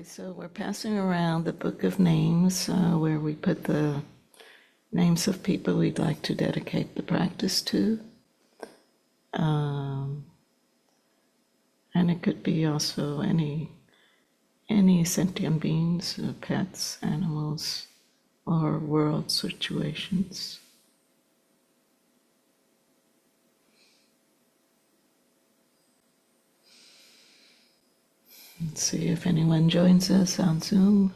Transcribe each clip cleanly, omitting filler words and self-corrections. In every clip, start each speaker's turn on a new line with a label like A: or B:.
A: So we're passing around the Book of Names, where we put the names of people we'd like to dedicate the practice to. And it could be also any sentient beings, pets, animals, or world situations. Let's see if anyone joins us on Zoom.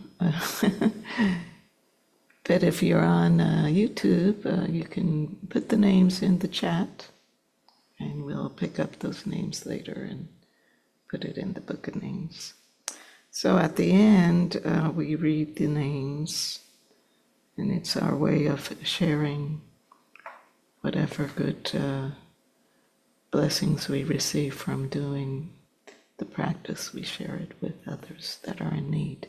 A: But if you're on YouTube, you can put the names in the chat, and we'll pick up those names later and put it in the Book of Names. So at the end, we read the names, and it's our way of sharing whatever good blessings we receive from doing the practice. We share it with others that are in need.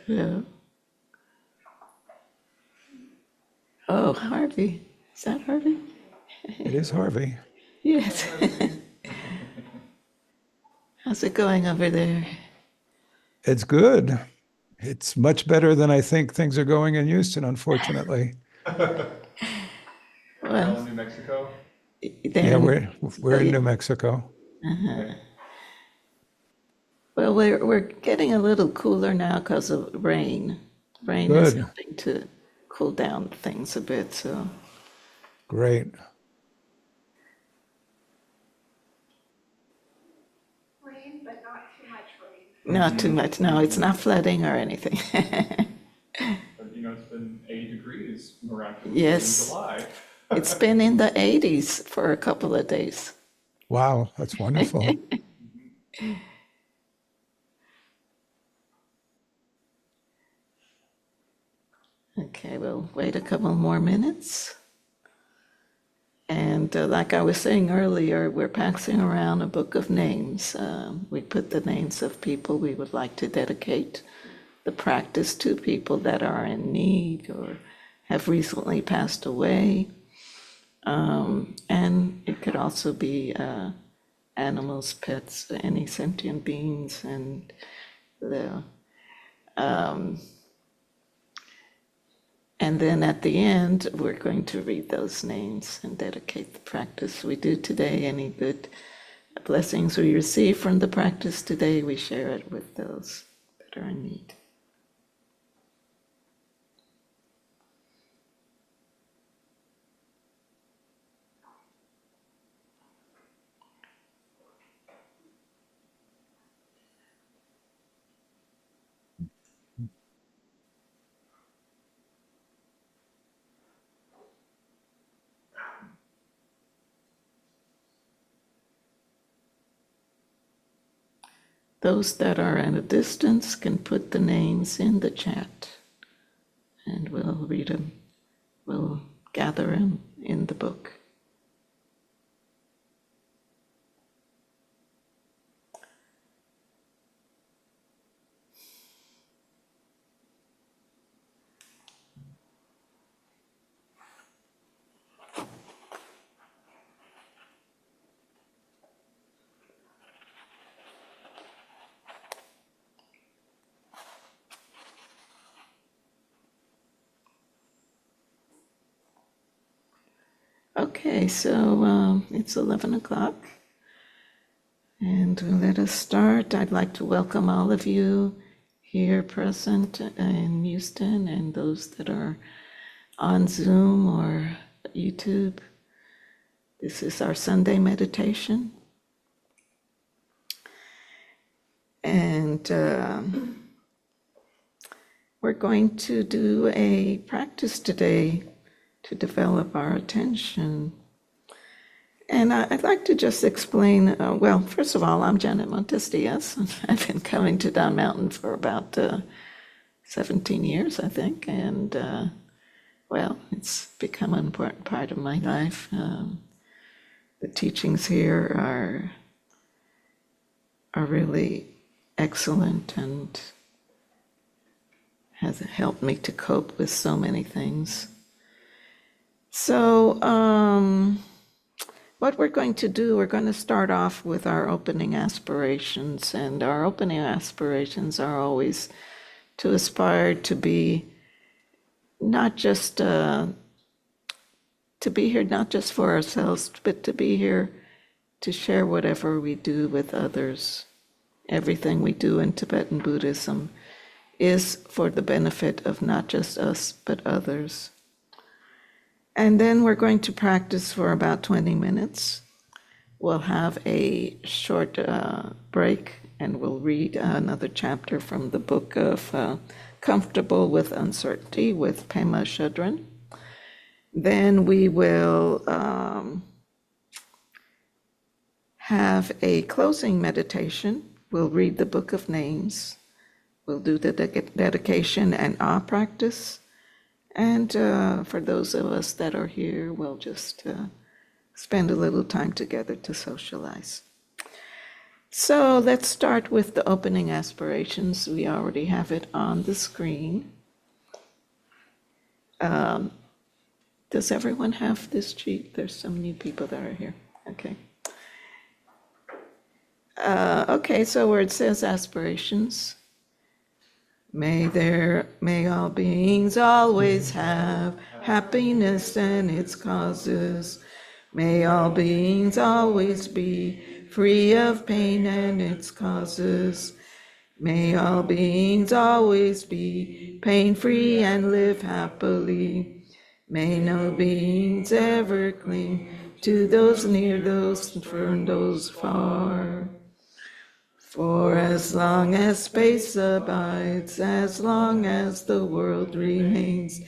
A: Hello. Oh, Harvey. Is that Harvey?
B: It is Harvey.
A: Yes. How's it going over there?
B: It's good. It's much better than I think things are going in Houston, unfortunately.
A: Well,
C: in New Mexico?
B: Yeah, we're in New Mexico.
A: Well, we're getting a little cooler now because of rain. Rain is
B: Good.
A: helping to cool down things a bit, so.
B: Great.
D: Rain, but not too much rain.
A: Not too much. No, it's not flooding or anything.
C: But, it's been 80 degrees miraculously
A: Yes.
C: in July.
A: It's been in the 80s for a couple of days.
B: Wow, that's wonderful.
A: Okay, we'll wait a couple more minutes. And like I was saying earlier, we're passing around a book of names. We put the names of people we would like to dedicate the practice to, people that are in need or have recently passed away. And it could also be animals, pets, any sentient beings, and and then at the end, we're going to read those names and dedicate the practice we do today. Any good blessings we receive from the practice today, we share it with those that are in need. Those that are at a distance can put the names in the chat, and we'll read them. We'll gather them in the book. Okay, so it's 11 o'clock, and let us start. I'd like to welcome all of you here present in Houston and those that are on Zoom or YouTube. This is our Sunday meditation. And we're going to do a practice today to develop our attention. And I'd like to just explain, well, first of all, I'm Janet Montes Diaz. I've been coming to Down Mountain for about 17 years, I think. And, well, it's become an important part of my life. The teachings here are really excellent and has helped me to cope with so many things. So, what we're going to do, we're going to start off with our opening aspirations, and our opening aspirations are always to aspire to be not just to be here not just for ourselves, but to be here to share whatever we do with others. Everything we do in Tibetan Buddhism is for the benefit of not just us, but others. And then we're going to practice for about 20 minutes. We'll have a short break, and we'll read another chapter from the book of Comfortable with Uncertainty with Pema Chodron. Then we will have a closing meditation. We'll read the Book of Names. We'll do the dedication and awe practice. And for those of us that are here, we'll just spend a little time together to socialize. So let's start with the opening aspirations. We already have it on the screen. Does everyone have this sheet? There's some new people that are here. Okay. Okay, so where it says aspirations, may all beings always have happiness and its causes. May all beings always be free of pain and its causes. May all beings always be pain-free and live happily. May no beings ever cling to those near, those far, those far. For as long as space abides, as long as the world remains,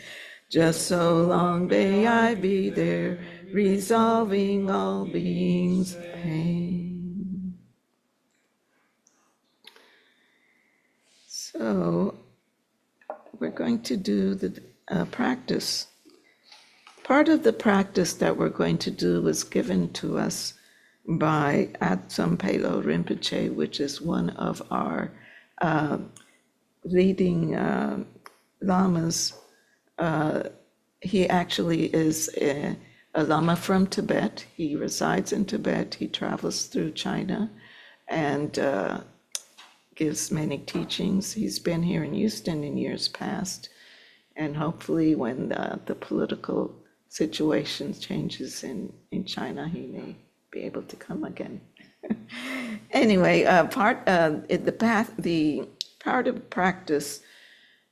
A: just so long may I be there, resolving all beings' pain. So we're going to do the practice. Part of the practice that we're going to do was given to us by Atsum Pelo Rinpoche, which is one of our leading lamas. He actually is a lama from Tibet. He resides in Tibet. He travels through China and gives many teachings. He's been here in Houston in years past, and hopefully when the political situation changes in China, he may be able to come again. Anyway, the part of practice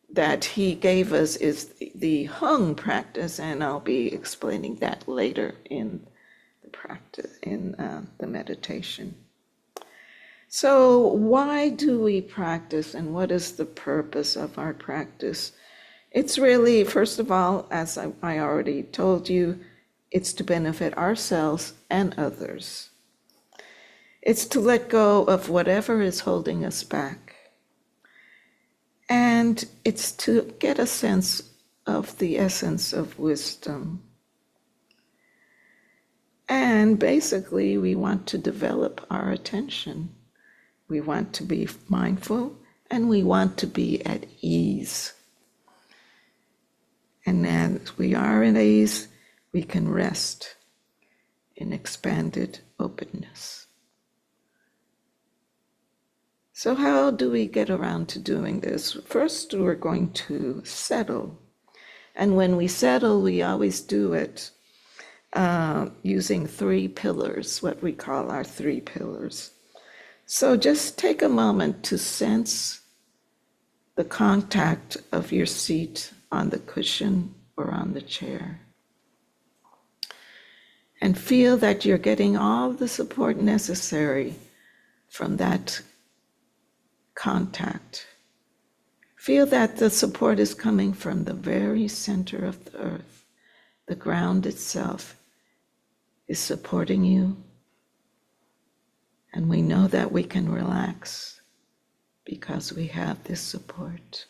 A: that he gave us is the hung practice, and I'll be explaining that later in the practice, in the meditation. So why do we practice, and what is the purpose of our practice? It's really, first of all, as I already told you, it's to benefit ourselves and others. It's to let go of whatever is holding us back. And it's to get a sense of the essence of wisdom. And basically, we want to develop our attention. We want to be mindful, and we want to be at ease. And as we are at ease, we can rest in expanded openness. So how do we get around to doing this? First, we're going to settle. And when we settle, we always do it using 3 pillars, what we call our 3 pillars. So just take a moment to sense the contact of your seat on the cushion or on the chair. And feel that you're getting all the support necessary from that contact. Feel that the support is coming from the very center of the earth. The ground itself is supporting you. And we know that we can relax because we have this support.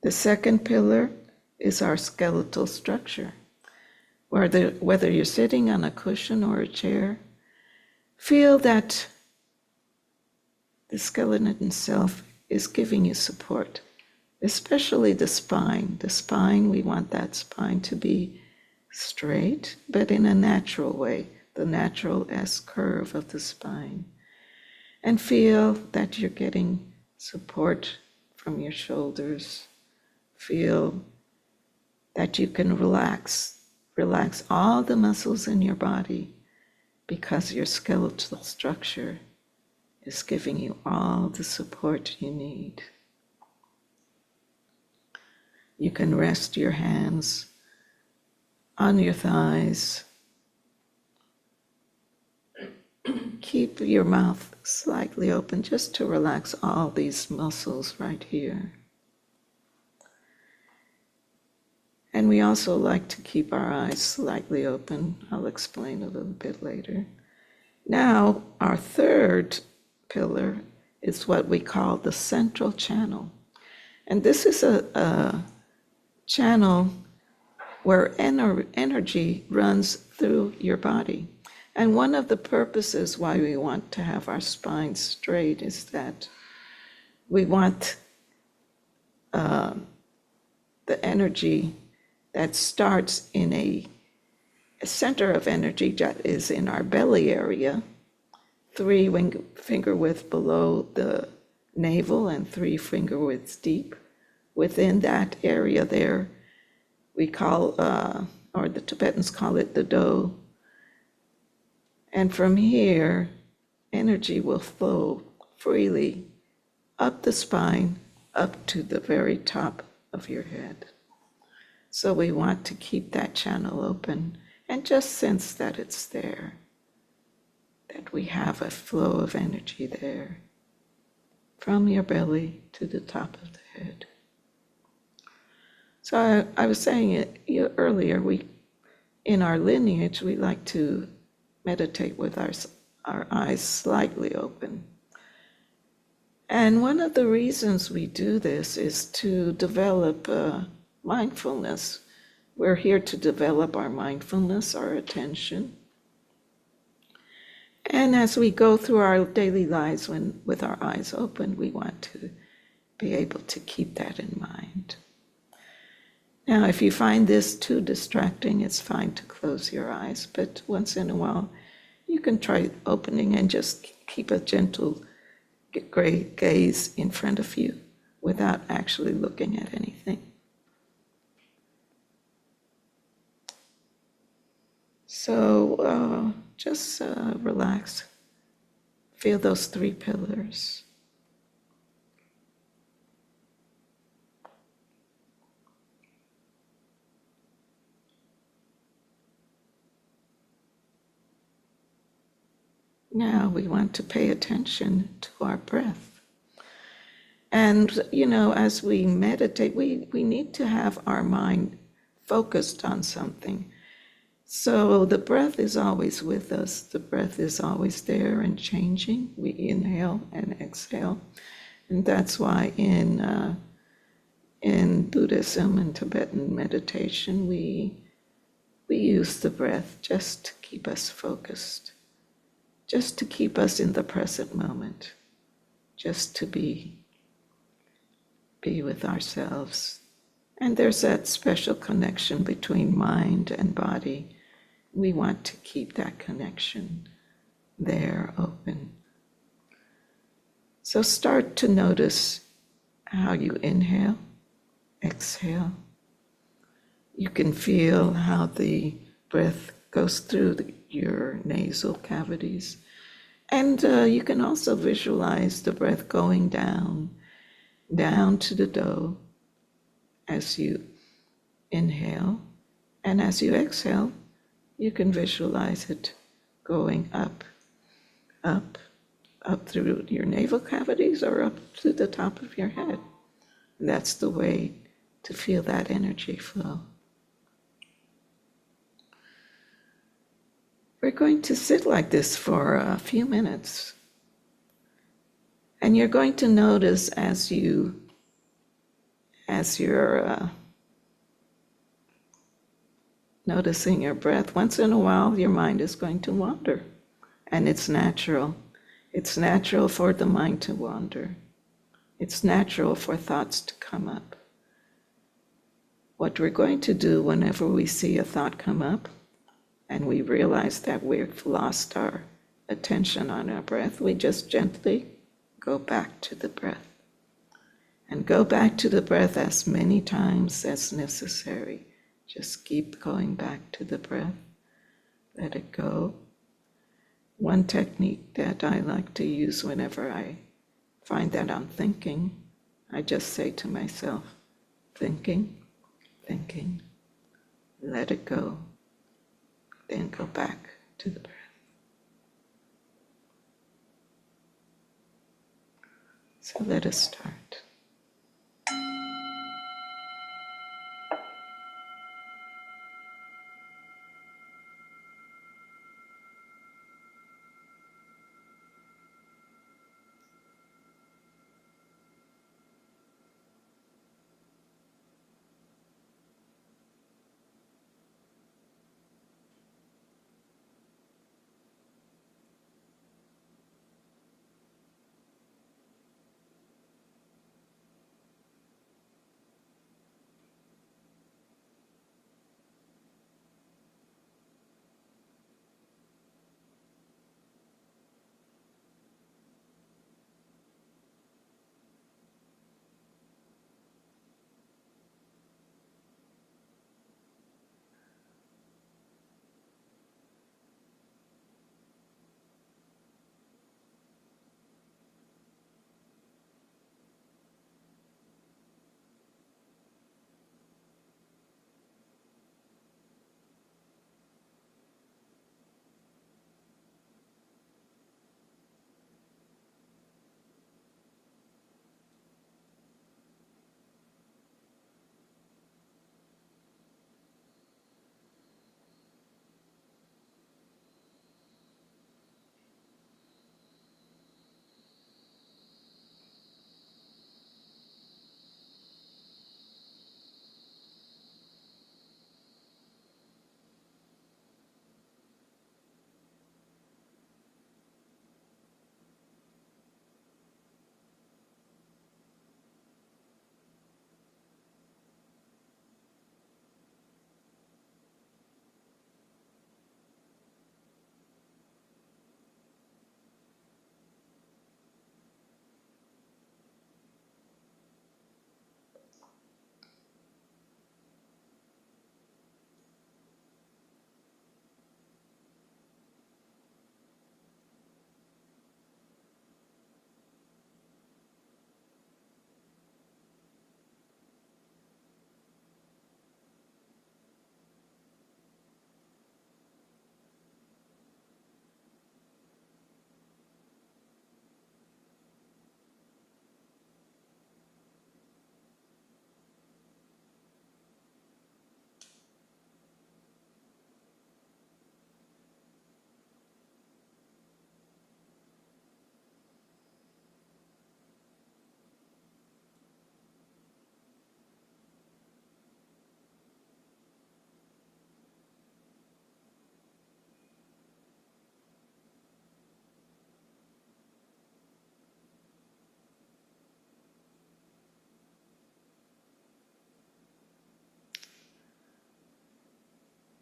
A: The second pillar is our skeletal structure. Whether you're sitting on a cushion or a chair, feel that the skeleton itself is giving you support, especially the spine. The spine, we want that spine to be straight, but in a natural way, the natural S curve of the spine. And feel that you're getting support from your shoulders. Feel that you can relax all the muscles in your body because your skeletal structure is giving you all the support you need. You can rest your hands on your thighs. Keep your mouth slightly open just to relax all these muscles right here. And we also like to keep our eyes slightly open. I'll explain a little bit later. Now, our third pillar is what we call the central channel. And this is a channel where energy runs through your body. And one of the purposes why we want to have our spine straight is that we want the energy that starts in a center of energy that is in our belly area, 3 finger width below the navel and 3 finger widths deep. Within that area there, we call, or the Tibetans call it the do. And from here, energy will flow freely up the spine, up to the very top of your head. So we want to keep that channel open and just sense that it's there, that we have a flow of energy there from your belly to the top of the head. So I was saying it earlier, in our lineage, we like to meditate with our eyes slightly open. And one of the reasons we do this is to develop mindfulness. We're here to develop our mindfulness, our attention. And as we go through our daily lives with our eyes open, we want to be able to keep that in mind. Now, if you find this too distracting, it's fine to close your eyes, but once in a while, you can try opening and just keep a gentle gaze in front of you without actually looking at anything. So just relax. Feel those 3 pillars. Now we want to pay attention to our breath. And, as we meditate, we need to have our mind focused on something. So the breath is always with us. The breath is always there and changing. We inhale and exhale. And that's why in Buddhism and Tibetan meditation, we use the breath just to keep us focused, just to keep us in the present moment, just to be with ourselves. And there's that special connection between mind and body. We want to keep that connection there open. So start to notice how you inhale, exhale. You can feel how the breath goes through your nasal cavities. And you can also visualize the breath going down to the do as you inhale. And as you exhale, you can visualize it going up, up, up through your navel cavities or up to the top of your head. That's the way to feel that energy flow. We're going to sit like this for a few minutes. And you're going to notice as you're noticing your breath, once in a while your mind is going to wander. And it's natural. It's natural for the mind to wander. It's natural for thoughts to come up. What we're going to do whenever we see a thought come up and we realize that we've lost our attention on our breath, we just gently go back to the breath. And go back to the breath as many times as necessary. Just keep going back to the breath. Let it go. One technique that I like to use whenever I find that I'm thinking, I just say to myself, thinking, thinking, let it go, then go back to the breath. So let us start.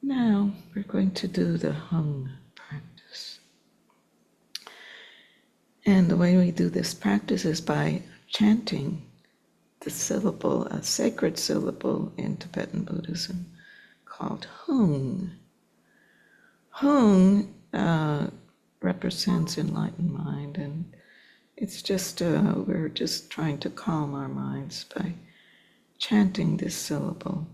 A: Now we're going to do the hung practice. And the way we do this practice is by chanting the syllable, a sacred syllable in Tibetan Buddhism called hung. Hung represents enlightened mind, and it's just, we're just trying to calm our minds by chanting this syllable.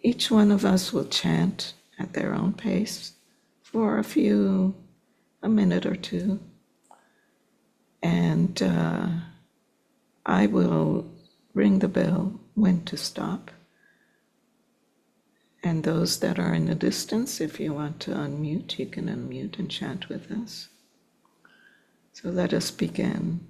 A: Each one of us will chant at their own pace for a minute or two. And I will ring the bell when to stop. And those that are in the distance, if you want to unmute, you can unmute and chat with us. So let us begin.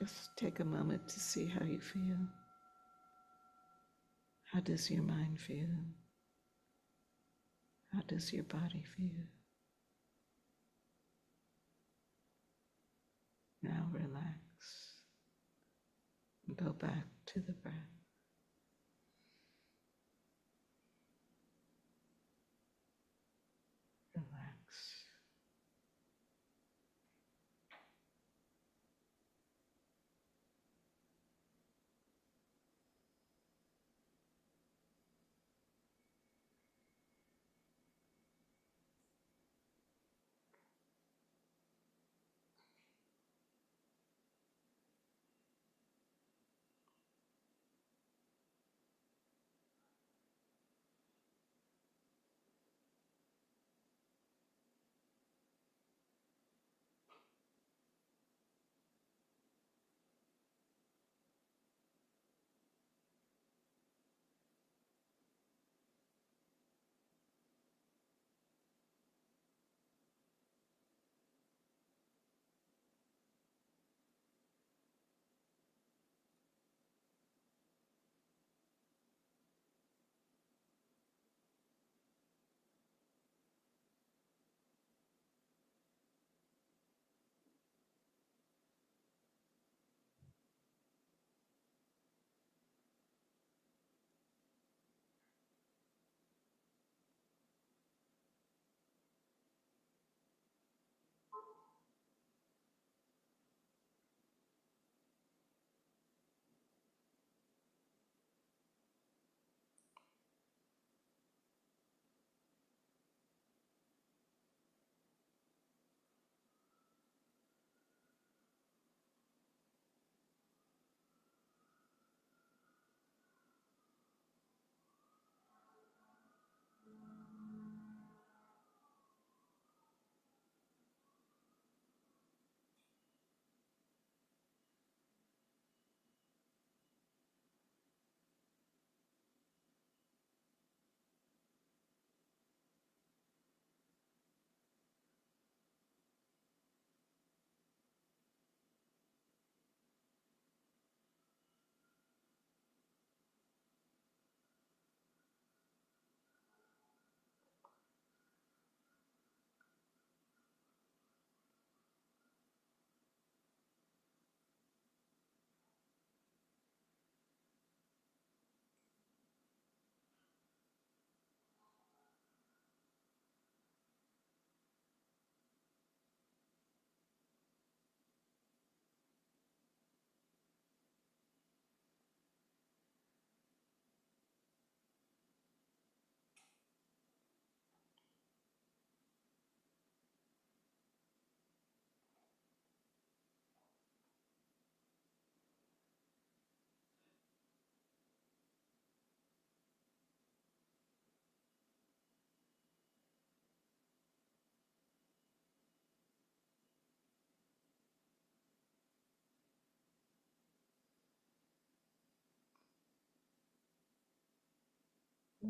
A: Just take a moment to see how you feel. How does your mind feel? How does your body feel? Now relax and go back to the breath. Relax.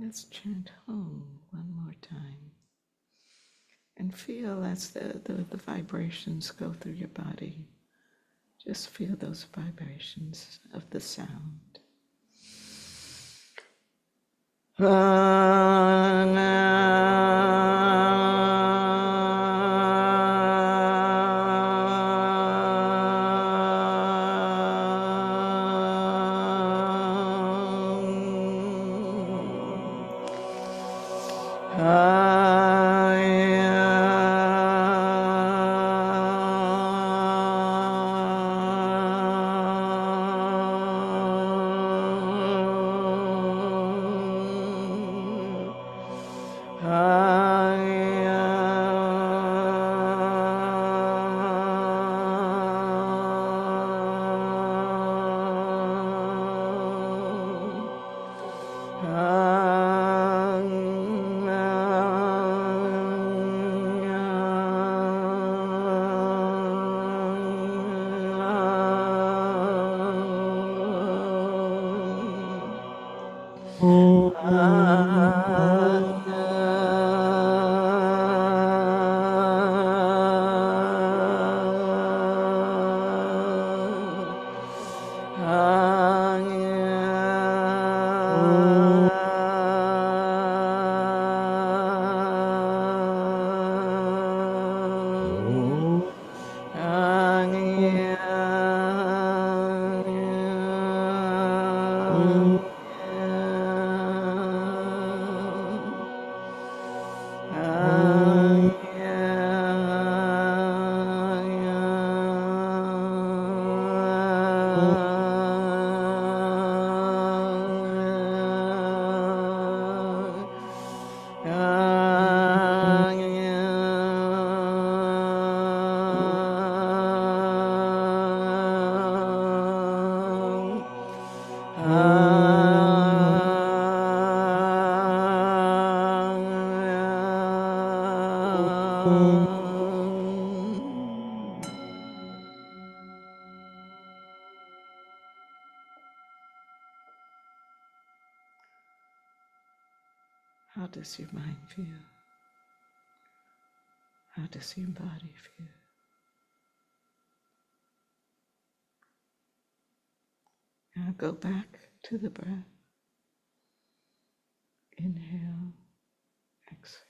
A: Let's chant home one more time. And feel as the vibrations go through your body. Just feel those vibrations of the sound. How does your mind feel? How does your body feel? Now go back to the breath. Inhale, exhale.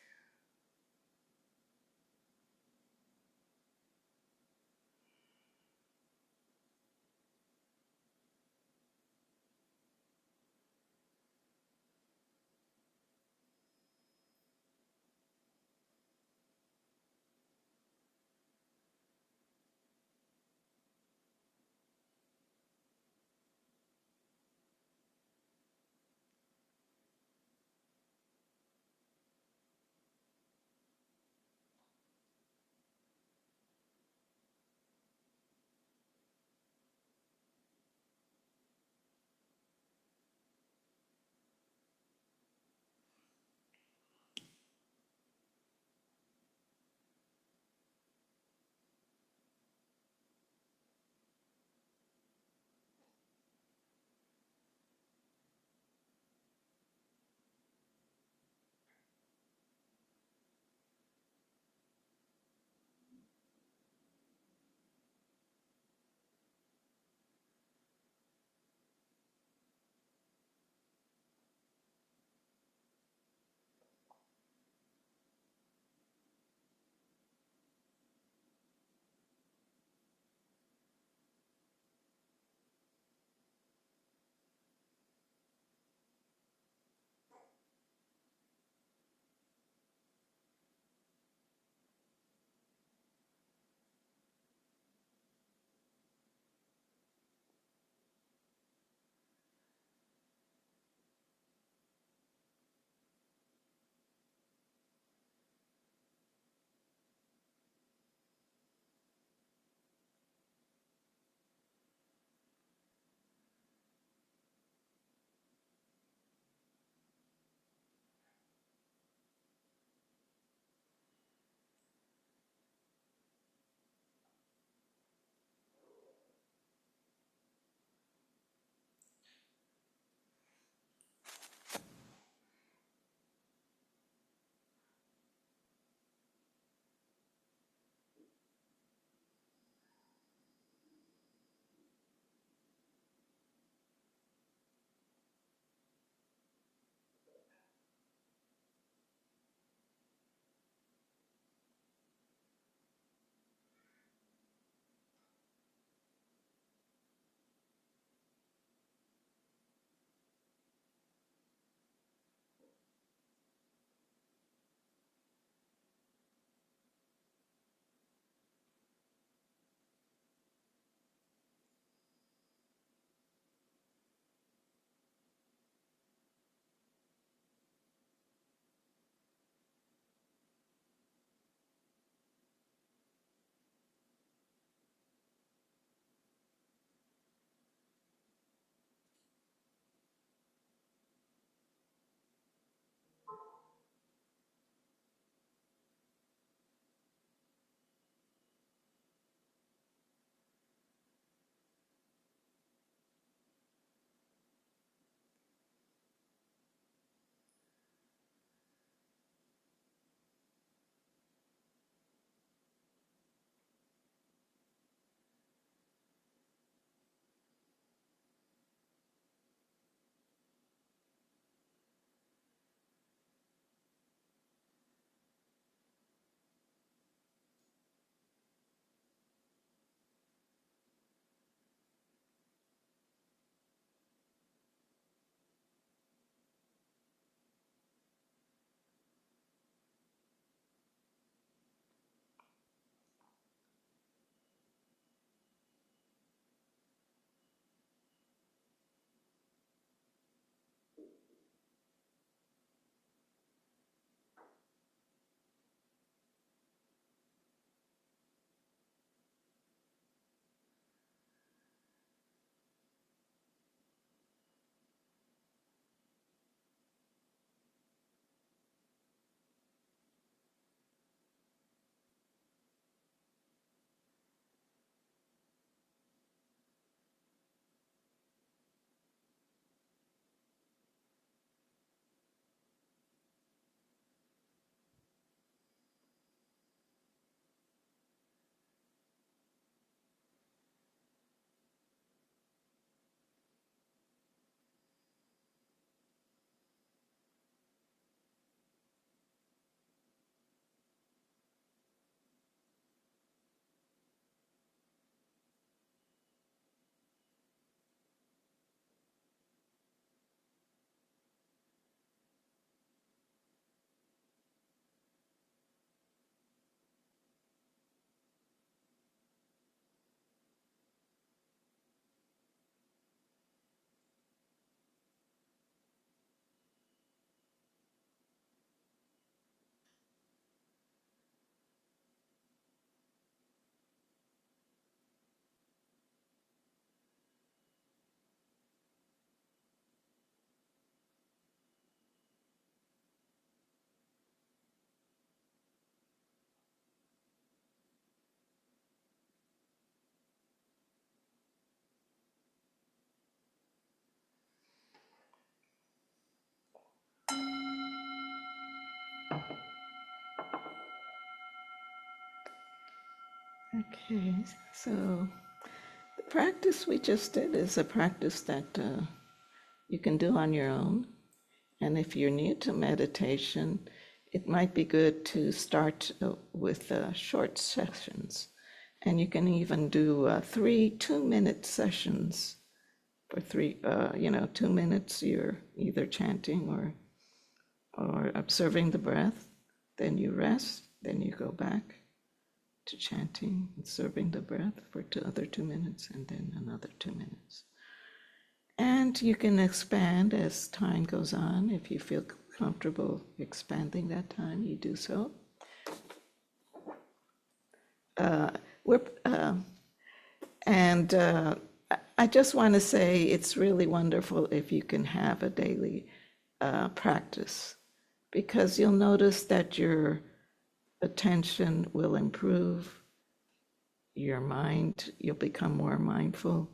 A: Okay, so the practice we just did is a practice that you can do on your own. And if you're new to meditation, it might be good to start with short sessions. And you can even do 3 2-minute sessions for 2 minutes. You're either chanting or observing the breath. Then you rest. Then you go back to chanting, observing the breath for other 2 minutes, and then another 2 minutes. And you can expand as time goes on. If you feel comfortable expanding that time, you do so. I just want to say it's really wonderful if you can have a daily practice, because you'll notice that your attention will improve, your mind, you'll become more mindful.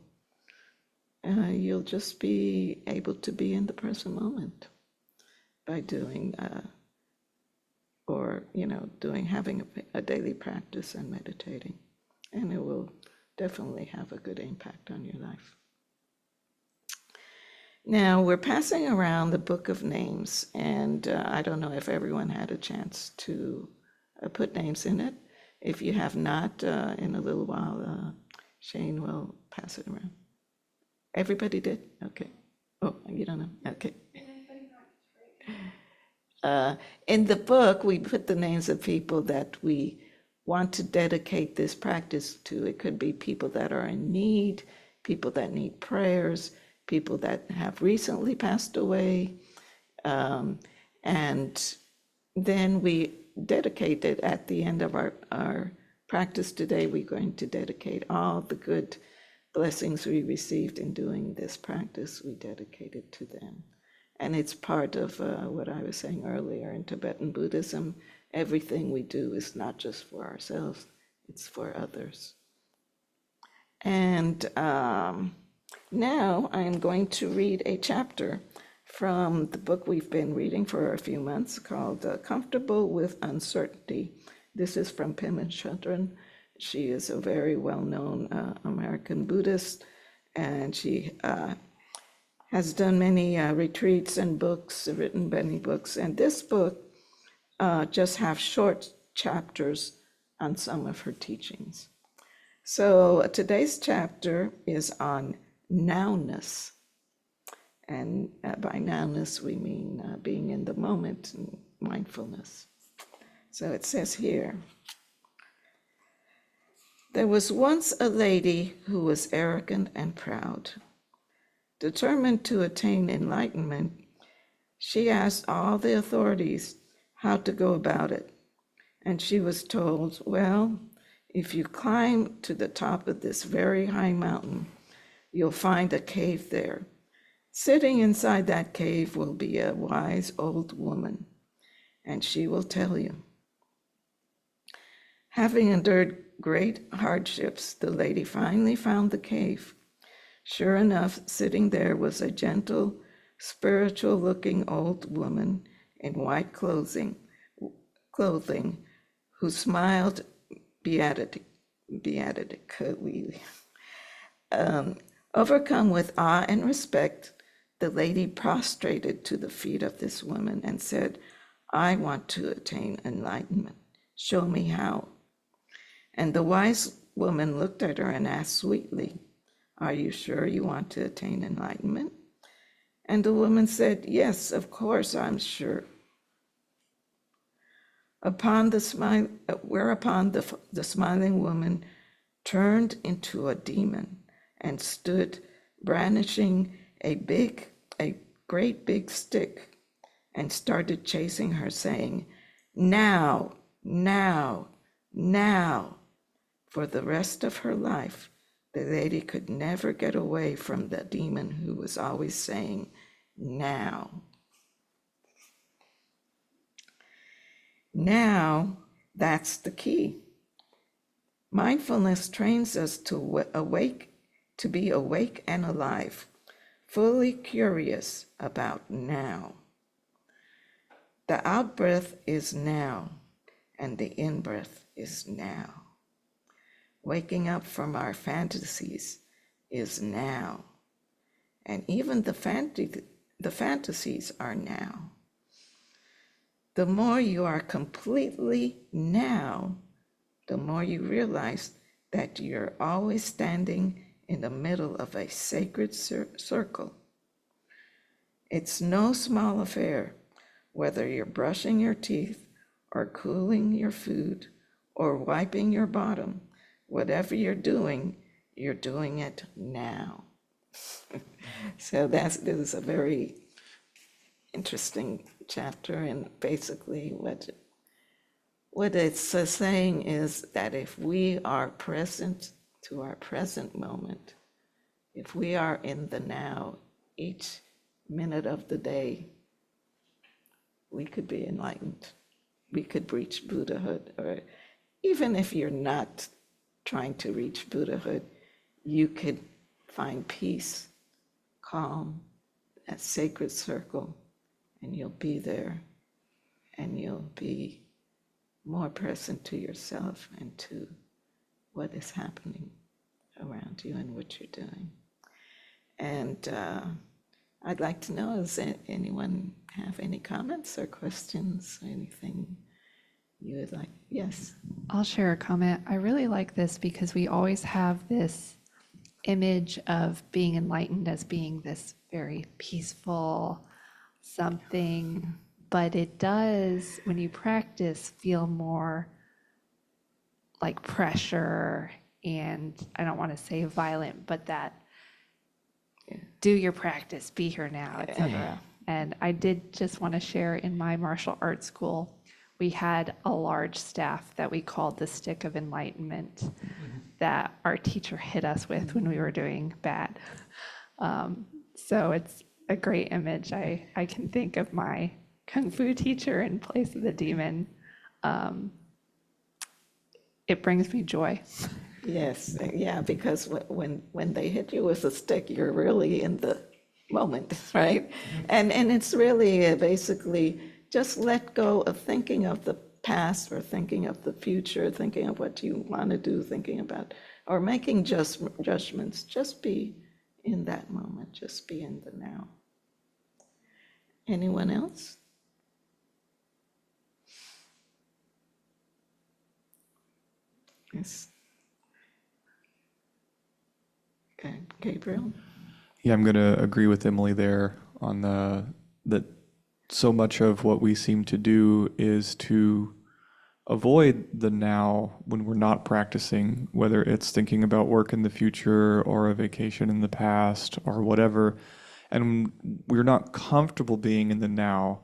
A: You'll just be able to be in the present moment by doing, having a daily practice and meditating. And it will definitely have a good impact on your life. Now, we're passing around the Book of Names, and I don't know if everyone had a chance to put names in it. If you have not, in a little while, Shane will pass it around. Everybody did? Okay. Oh, you don't know? Okay. In the book, we put the names of people that we want to dedicate this practice to. It could be people that are in need, people that need prayers, people that have recently passed away. And then we dedicated at the end of our practice today, we're going to dedicate all the good blessings we received in doing this practice, we dedicate it to them. And it's part of what I was saying earlier in Tibetan Buddhism. Everything we do is not just for ourselves, it's for others. And now I'm going to read a chapter from the book we've been reading for a few months called Comfortable with Uncertainty. This is from Pema Chodron. She is a very well-known American Buddhist, and she has done many retreats and books, written many books. And this book just have short chapters on some of her teachings. So today's chapter is on nowness. And by nowness, we mean being in the moment and mindfulness. So it says here, there was once a lady who was arrogant and proud. Determined to attain enlightenment, she asked all the authorities how to go about it. And she was told, well, if you climb to the top of this very high mountain, you'll find a cave there. Sitting inside that cave will be a wise old woman, and she will tell you. Having endured great hardships, the lady finally found the cave. Sure enough, sitting there was a gentle, spiritual-looking old woman in white clothing, who smiled beatifically. Overcome with awe and respect, the lady prostrated to the feet of this woman and said, I want to attain enlightenment. Show me how. And the wise woman looked at her and asked sweetly, are you sure you want to attain enlightenment? And the woman said, yes, of course, I'm sure. Whereupon the smiling woman turned into a demon and stood brandishing a great big stick and started chasing her, saying, now, now, now. For the rest of her life, the lady could never get away from the demon who was always saying, now. Now, that's the key. Mindfulness trains us to be awake and alive, fully curious about now. The out-breath is now, and the in-breath is now. Waking up from our fantasies is now. And even the fantasies are now. The more you are completely now, the more you realize that you're always standing in the middle of a sacred circle. It's no small affair, whether you're brushing your teeth or cooling your food or wiping your bottom. Whatever you're doing it now. So this is a very interesting chapter, and basically what it's saying is that if we are present to our present moment, if we are in the now, each minute of the day, we could be enlightened. We could reach Buddhahood, or even if you're not trying to reach Buddhahood, you could find peace, calm, that sacred circle, and you'll be there, and you'll be more present to yourself and to what is happening around you and what you're doing. And I'd like to know, does anyone have any comments or questions or anything you would like? Yes.
E: I'll share a comment. I really like this because we always have this image of being enlightened as being this very peaceful something, but it does, when you practice, feel more like pressure and, I don't want to say violent, but that do your practice, be here now, etc. And I did just want to share, in my martial arts school, we had a large staff that we called the stick of enlightenment that our teacher hit us with when we were doing bad. So it's a great image. I can think of my Kung Fu teacher in place of the demon. It brings me joy.
A: Yes, yeah, because when they hit you with a stick, you're really in the moment, right? And it's really basically just let go of thinking of the past or thinking of the future, thinking of what you want to do, thinking about, or making judgments. Just be in that moment, just be in the now. Anyone else? Yes. Okay, Gabriel?
C: Yeah, I'm going to agree with Emily there on that so much of what we seem to do is to avoid the now when we're not practicing, whether it's thinking about work in the future or a vacation in the past or whatever. And we're not comfortable being in the now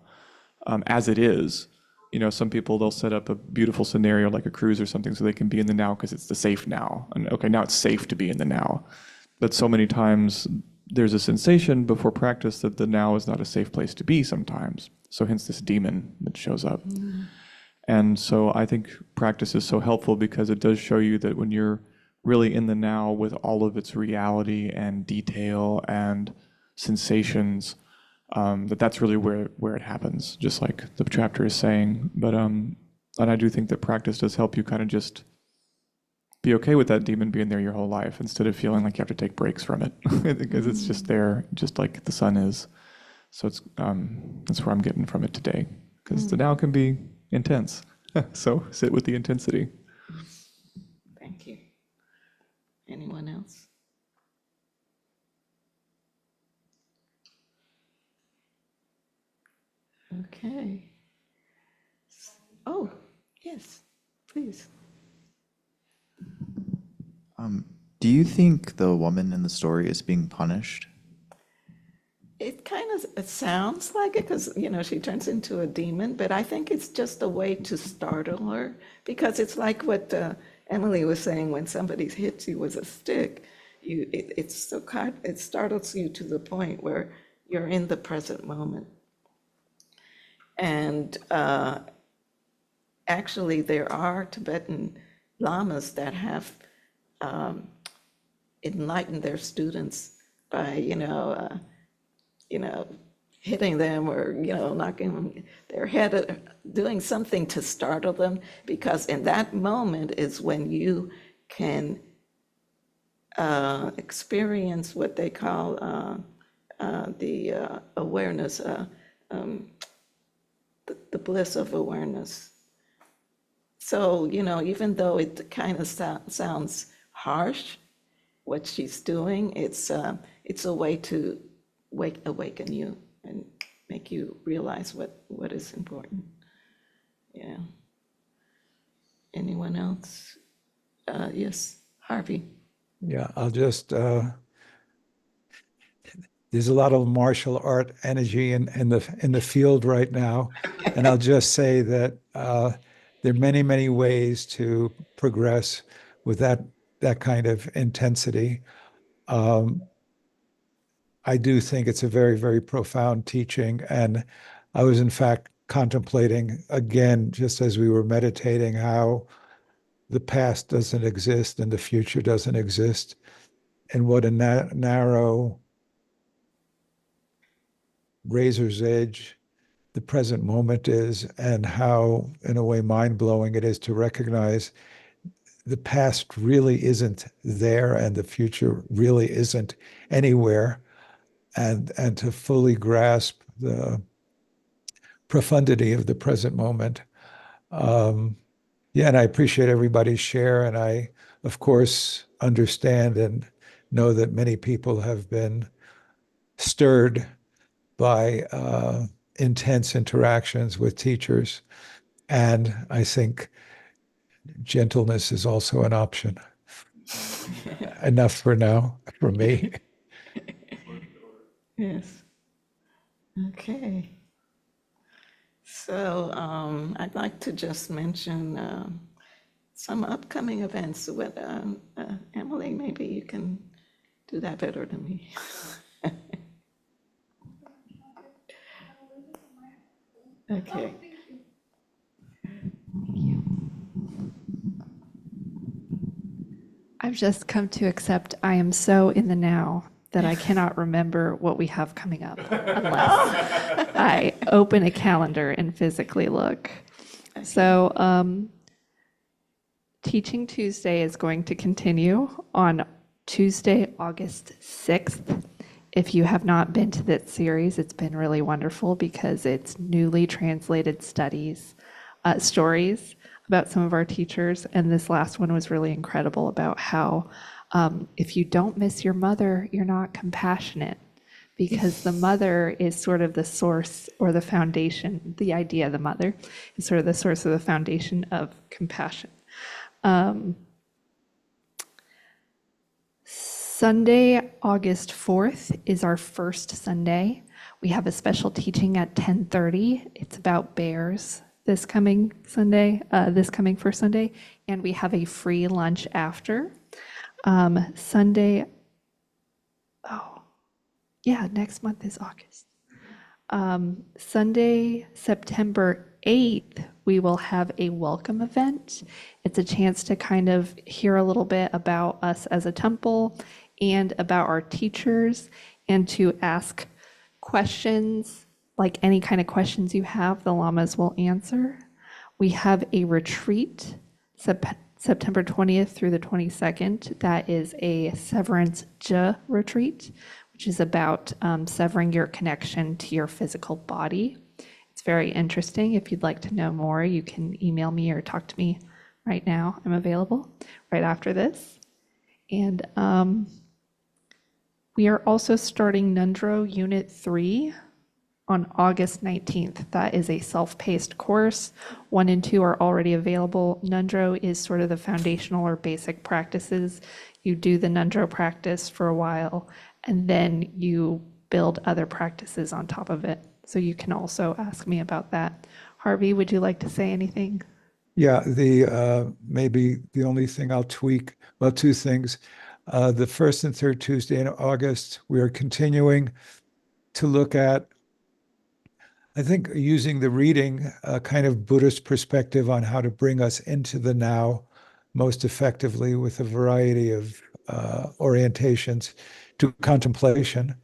C: as it is. You know, some people, they'll set up a beautiful scenario like a cruise or something so they can be in the now because it's the safe now. And okay, now it's safe to be in the now. But so many times there's a sensation before practice that the now is not a safe place to be sometimes. So hence this demon that shows up. And so I think practice is so helpful because it does show you that when you're really in the now with all of its reality and detail and sensations, that's really where it happens, just like the chapter is saying. But and I do think that practice does help you kind of just be okay with that demon being there your whole life instead of feeling like you have to take breaks from it because it's just there, just like the sun is. So it's that's where I'm getting from it today, because the now can be intense. So sit with the intensity.
A: Thank you. Anyone else? Okay. Oh, yes, please.
F: Do you think the woman in the story is being punished?
A: It sounds like it because, she turns into a demon, but I think it's just a way to startle her, because it's like what Emily was saying, when somebody hits you with a stick, it startles you to the point where you're in the present moment. And actually, there are Tibetan lamas that have enlightened their students by, hitting them or, knocking their head, doing something to startle them, because in that moment is when you can experience what they call the awareness, the bliss of awareness. So, even though it kind of sounds harsh, what she's doing, it's a way to awaken you and make you realize what is important. Yeah. Anyone else? Yes, Harvey.
B: Yeah, I'll just, there's a lot of martial art energy in the field right now. And I'll just say that there are many, many ways to progress with that kind of intensity. I do think it's a very, very profound teaching. And I was, in fact, contemplating again, just as we were meditating, how the past doesn't exist and the future doesn't exist, and what a narrow razor's edge the present moment is, and how, in a way, mind-blowing it is to recognize the past really isn't there and the future really isn't anywhere, and to fully grasp the profundity of the present moment. Yeah, and I appreciate everybody's share, and I, of course, understand and know that many people have been stirred by intense interactions with teachers. And I think gentleness is also an option. Enough for now, for me.
A: Yes. Okay. So I'd like to just mention some upcoming events. With Emily, maybe you can do that better than me. Okay.
E: I've just come to accept I am so in the now that I cannot remember what we have coming up unless I open a calendar and physically look. So, Teaching Tuesday is going to continue on Tuesday, August 6th. If you have not been to that series, it's been really wonderful because it's newly translated stories about some of our teachers. And this last one was really incredible about how if you don't miss your mother, you're not compassionate, because the mother is sort of the source or the foundation. The idea of the mother is sort of the source of the foundation of compassion. Sunday, August 4th is our first Sunday. We have a special teaching at 10:30. It's about bears this coming first Sunday, and we have a free lunch after. Sunday, next month is August. Sunday, September 8th, we will have a welcome event. It's a chance to kind of hear a little bit about us as a temple and about our teachers, and to ask questions, like any kind of questions you have, the lamas will answer. We have a retreat September 20th through the 22nd. That is a severance retreat, which is about severing your connection to your physical body. It's very interesting. If you'd like to know more, you can email me or talk to me right now. I'm available right after this. And we are also starting Nundro Unit 3 on August 19th. That is a self-paced course. 1 and 2 are already available. Nundro is sort of the foundational or basic practices. You do the Nundro practice for a while, and then you build other practices on top of it. So you can also ask me about that. Harvey, would you like to say anything?
B: Yeah, maybe the only thing I'll tweak, well, 2 things. The first and third Tuesday in August, we are continuing to look at, I think, using the reading, a kind of Buddhist perspective on how to bring us into the now most effectively, with a variety of orientations to contemplation.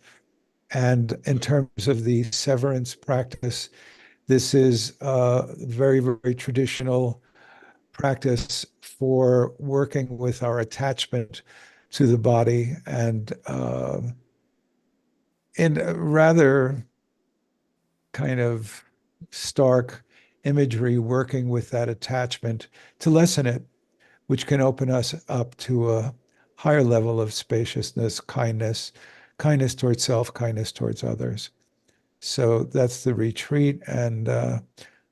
B: And in terms of the severance practice, this is a very, very traditional practice for working with our attachment to the body, and in a rather kind of stark imagery, working with that attachment to lessen it, which can open us up to a higher level of spaciousness, kindness, kindness towards self, kindness towards others. So that's the retreat, and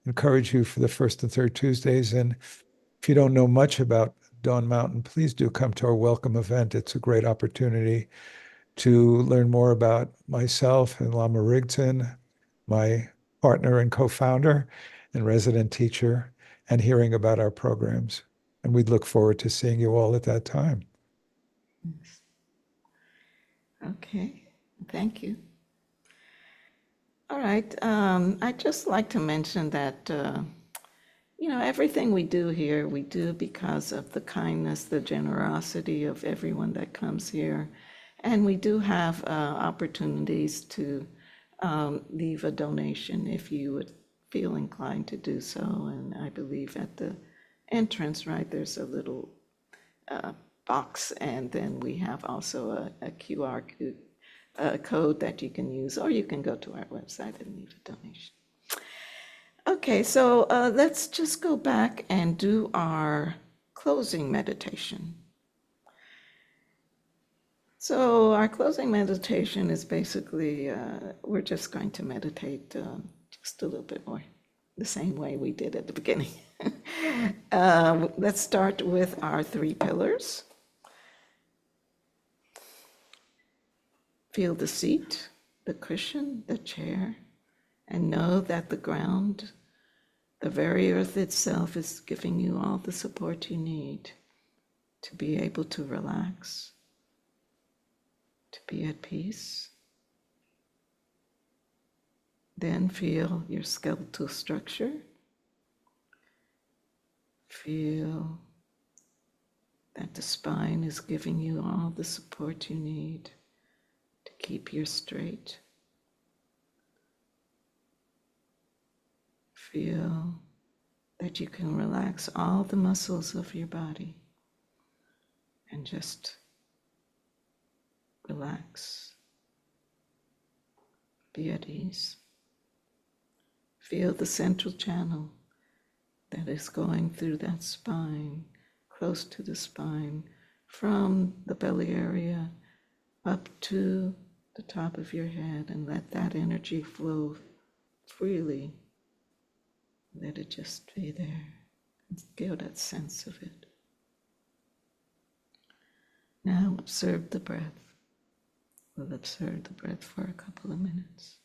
B: encourage you for the first and third Tuesdays. And if you don't know much about Dawn Mountain, please do come to our welcome event. It's a great opportunity to learn more about myself and Lama Rigdson, my partner and co-founder and resident teacher, and hearing about our programs. And we'd look forward to seeing you all at that time.
A: Okay, thank you. All right, I'd just like to mention that, everything we do here, we do because of the kindness, the generosity of everyone that comes here. And we do have opportunities to leave a donation if you would feel inclined to do so. And I believe at the entrance, right, there's a little box, and then we have also a QR code that you can use, or you can go to our website and leave a donation. Okay, so let's just go back and do our closing meditation. So our closing meditation is basically, we're just going to meditate just a little bit more, the same way we did at the beginning. Let's start with our 3 pillars. Feel the seat, the cushion, the chair, and know that the ground, the very earth itself, is giving you all the support you need to be able to relax, to be at peace. Then feel your skeletal structure. Feel that the spine is giving you all the support you need to keep you straight. Feel that you can relax all the muscles of your body and just relax. Be at ease. Feel the central channel that is going through that spine, close to the spine, from the belly area up to the top of your head, and let that energy flow freely. Let it just be there. Feel that sense of it. Now observe the breath. We'll observe the breath for a couple of minutes.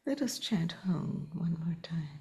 A: Let us chant home one more time.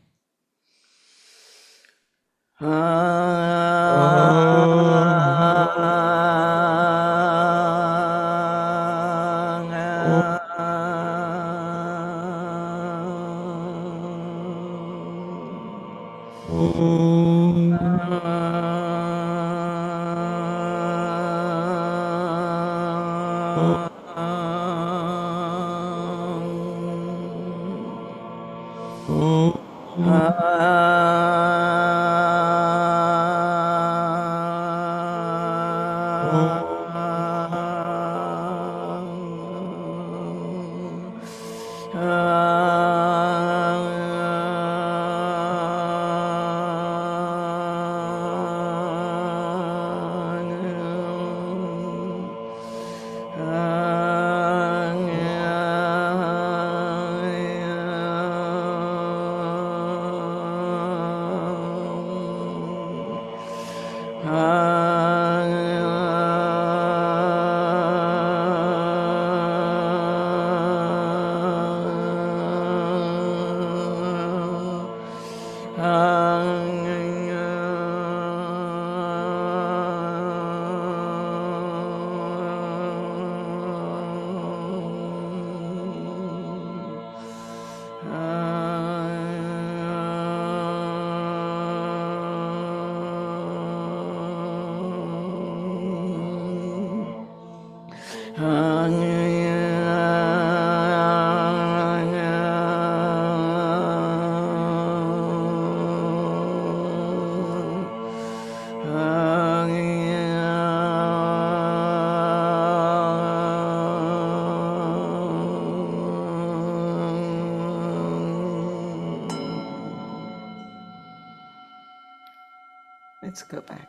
A: Let's go back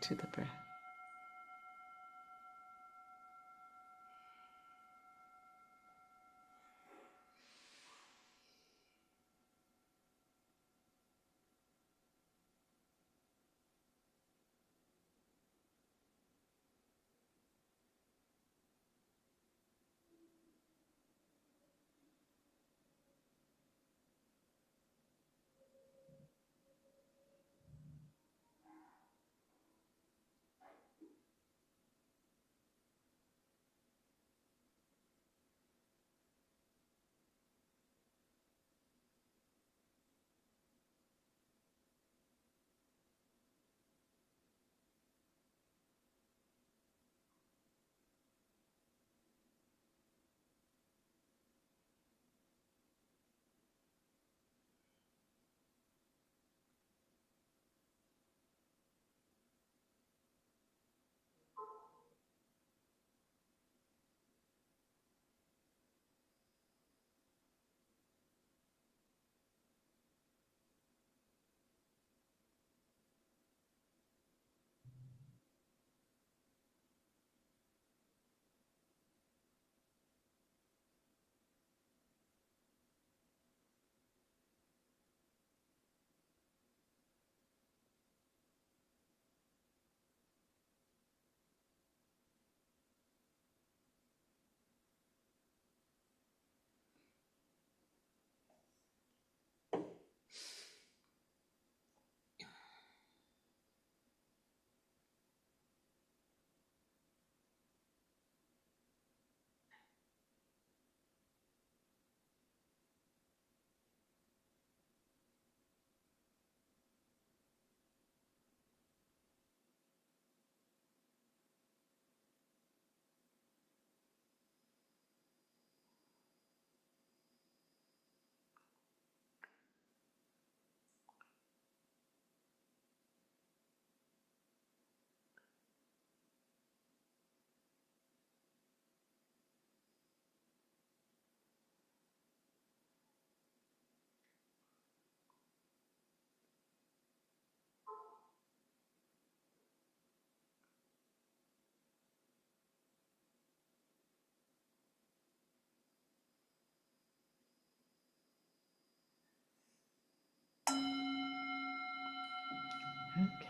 A: to the breath.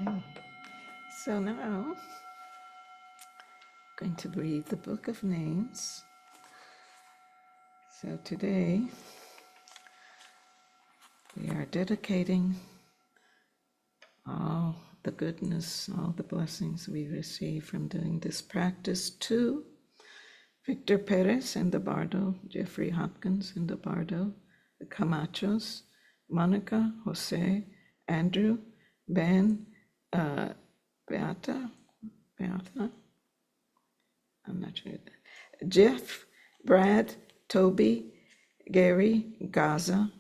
A: Okay. So now, going to read the Book of Names. So today, we are dedicating all the goodness, all the blessings we receive from doing this practice to Victor Perez in the Bardo, Jeffrey Hopkins in the Bardo, the Camachos, Monica, Jose, Andrew, Ben, Beata, I'm not sure, Jeff, Brad, Toby, Gary, Gaza,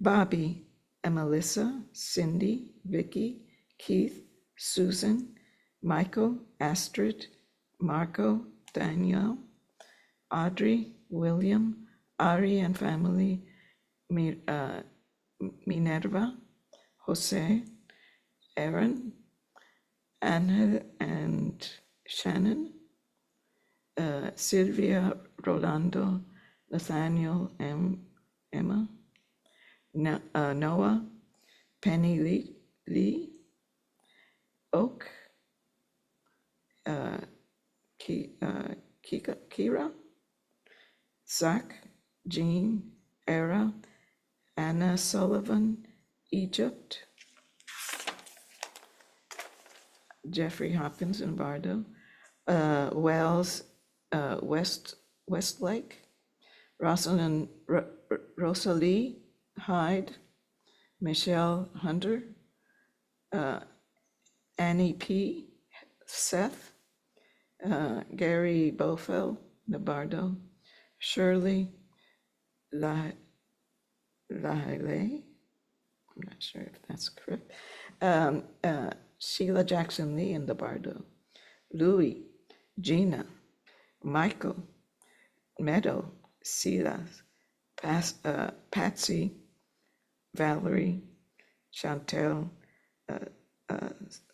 A: Bobby and Melissa, Cindy, Vicky, Keith, Susan, Michael, Astrid, Marco, Danielle, Audrey, William, Ari and family, Minerva, Jose, Aaron, Angel and Shannon, Sylvia, Rolando, Nathaniel, Emma, Noah, Penny Lee, Oak, Kira, Zach, Jean, Era, Anna Sullivan, Egypt, Jeffrey Hopkins and Bardo, Wells, Westlake, Rosalie Hyde, Michelle Hunter, Annie P. Seth, Gary Bofel, Nabardo, Shirley Lahile, I'm not sure if that's correct, Sheila Jackson Lee and Nabardo, Louis, Gina, Michael, Meadow, Silas, Patsy, Valerie, Chantel,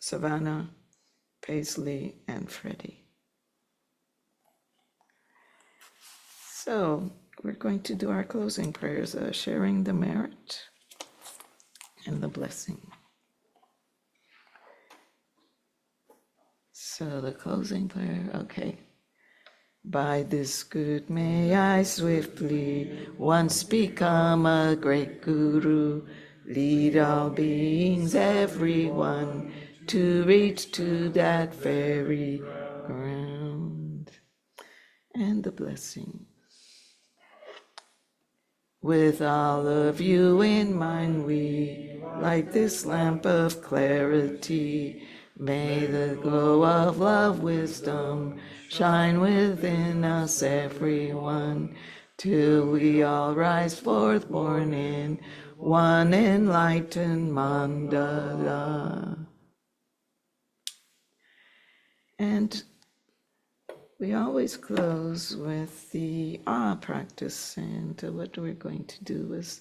A: Savannah, Paisley, and Freddie. So we're going to do our closing prayers, sharing the merit and the blessing. So the closing prayer, okay. By this good may I swiftly once become a great guru, lead all beings, everyone, to reach to that very ground. And the blessing. With all of you in mind, we light this lamp of clarity. May the glow of love, wisdom shine within us, everyone, till we all rise forth born in one enlightened mandala. And we always close with the practice, and what we're going to do is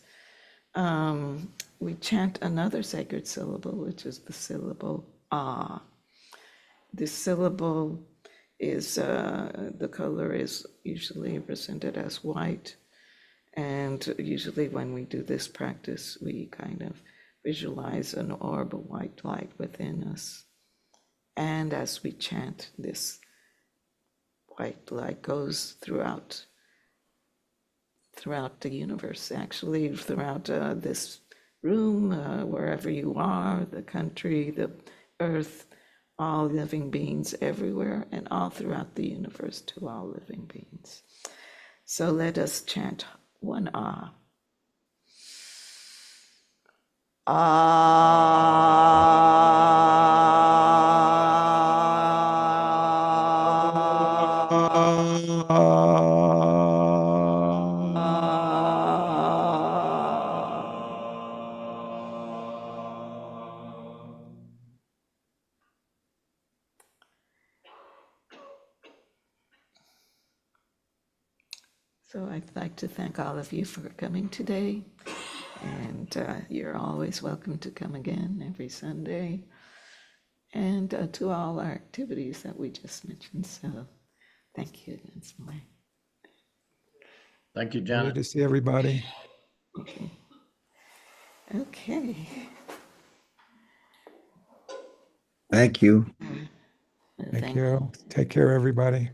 A: we chant another sacred syllable, which is the syllable ah. This syllable is, the color is usually presented as white, and usually when we do this practice, we kind of visualize an orb of white light within us. And as we chant, this white light goes throughout the universe, actually throughout this room, wherever you are, the country, the earth, all living beings everywhere, and all throughout the universe to all living beings. So let us chant one ah. So I'd like to thank all of you for coming today, and you're always welcome to come again every Sunday, and to all our activities that we just mentioned. So thank you, Ms. Malay.
G: Thank you,
B: Good
G: Janet.
B: to see everybody.
A: Okay.
H: Thank you.
B: Thank you. Take care, everybody.